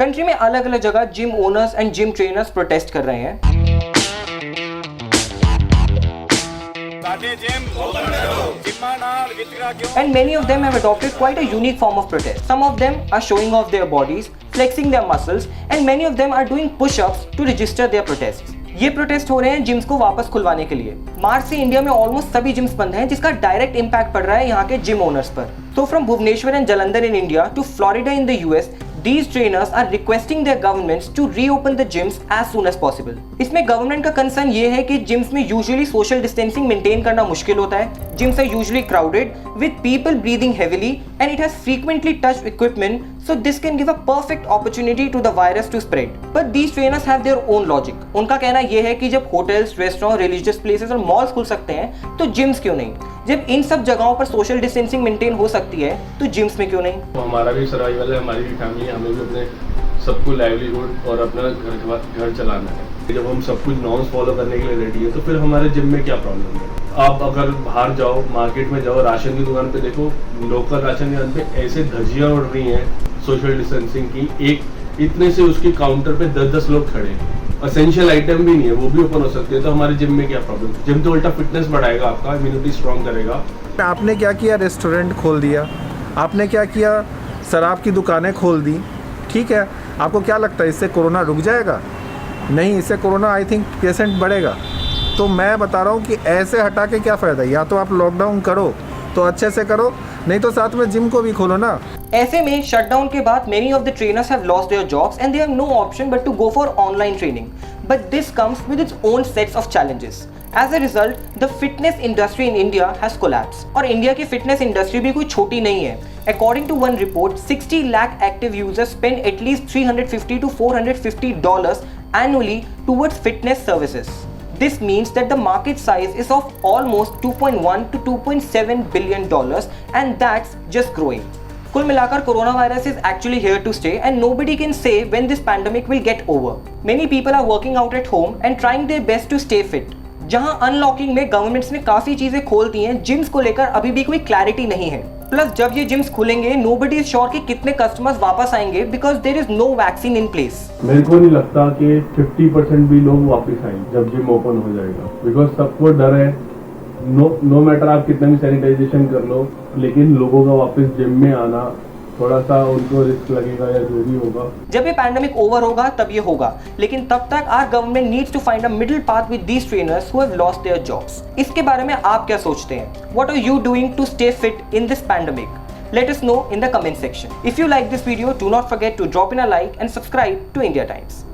Country में अलग अलग जगह gym owners and gym trainers protest कर रहे हैं। And many of them have adopted quite a unique form of protest. Some of them are showing off their bodies, flexing their muscles, and many of them are doing push-ups to register their protests. ये protest हो रहे हैं gyms को वापस खुलवाने के लिए। मार्च से इंडिया में ऑलमोस्ट सभी जिम्स बंद हैं, जिसका डायरेक्ट इम्पैक्ट पड़ रहा है यहाँ के जिम ओनर्स पर। So from Bhubaneswar and Jalandhar in India to Florida in the US, these trainers are requesting their governments to reopen the gyms as soon as possible. इसमें गवर्नमेंट का concern ये है कि जिम्स में usually social distancing maintain करना मुश्किल होता है। Gyms are usually crowded with people breathing heavily and it has frequently touched equipment, so this can give a perfect opportunity to the virus to spread. But these trainers have their own logic. उनका कहना ये है कि जब hotels, restaurant, religious places और malls खुल सकते हैं तो जिम्स क्यों नहीं? जब इन सब जगहों पर सोशल डिस्टेंसिंग मेंटेन हो सकती है तो जिम्स में क्यों नहीं? तो हमारा भी सर्वाइवल है, हमारी भी फैमिली है, हमें भी अपने सबको लाइवलीहुड और अपना घर चलाना है। जब हम सब कुछ नॉर्म्स फॉलो करने के लिए रेडी है तो फिर हमारे जिम में क्या प्रॉब्लम है? आप अगर बाहर जाओ, मार्केट में जाओ, राशन की दुकान पे देखो, लोकल राशन की दुकान पे ऐसे धज्जियां उड़ रही हैं सोशल डिस्टेंसिंग की, एक इतने से उसकी काउंटर पे 10-10 लोग खड़े हैं। एसेंशियल आइटम भी नहीं है, वो भी ओपन हो सकती है। तो हमारे जिम में क्या प्रॉब्लम? जिम तो उल्टा फिटनेस बढ़ाएगा, आपका इम्यूनिटी स्ट्रॉन्ग करेगा। आपने क्या किया? रेस्टोरेंट खोल दिया। आपने क्या किया? शराब की दुकानें खोल दी। ठीक है, आपको क्या लगता है इससे कोरोना रुक जाएगा? नहीं, इससे कोरोना आई थिंक पेशेंट बढ़ेगा। तो मैं बता रहा हूँ कि ऐसे हटा के क्या फ़ायदा? या तो आप लॉकडाउन करो तो अच्छे से करो, नहीं तो साथ में जिम को भी खोलो ना। ऐसे में शटडाउन के बाद many of the trainers have lost their jobs and they have no option but to go for online training. But this comes with its own sets of challenges. As a result, the fitness industry in India has collapsed. और India की fitness industry भी कोई छोटी नहीं है। According to one report, 60 lakh active users spend at least $350 to $450 annually towards fitness services. This means that the market size is of almost $2.1 to $2.7 billion and that's just growing. कुल मिलाकर corona virus is actually here to stay and nobody can say when this pandemic will get over. Many people are working out at home and trying their best to stay fit. जहां unlocking में governments ने काफी चीजें खोल दी हैं, gyms को लेकर अभी भी कोई क्लैरिटी नहीं है। प्लस जब ये जिम्स खुलेंगे नोबडी इज श्योर कि कितने कस्टमर्स वापस आएंगे because there is no vaccine in place. मेरे को नहीं लगता कि 50% भी लोग वापस आएंगे जब जिम ओपन हो जाएगा, बिकॉज सबको डर है। नो मैटर आप कितना भी सैनिटाइजेशन कर लो, लेकिन लोगों का वापस जिम में आना थोड़ा सा उनको रिस्क लगेगा या जो भी होगा। जब ये पैंडेमिक ओवर होगा तब ये होगा, लेकिन तब तक our government needs to find a middle path with these trainers who have lost their jobs. इसके बारे में आप क्या सोचते हैं? What are you doing to stay fit in this pandemic? Let us know in the comment section. If you like this video, do not forget to drop in a like and subscribe to India Times.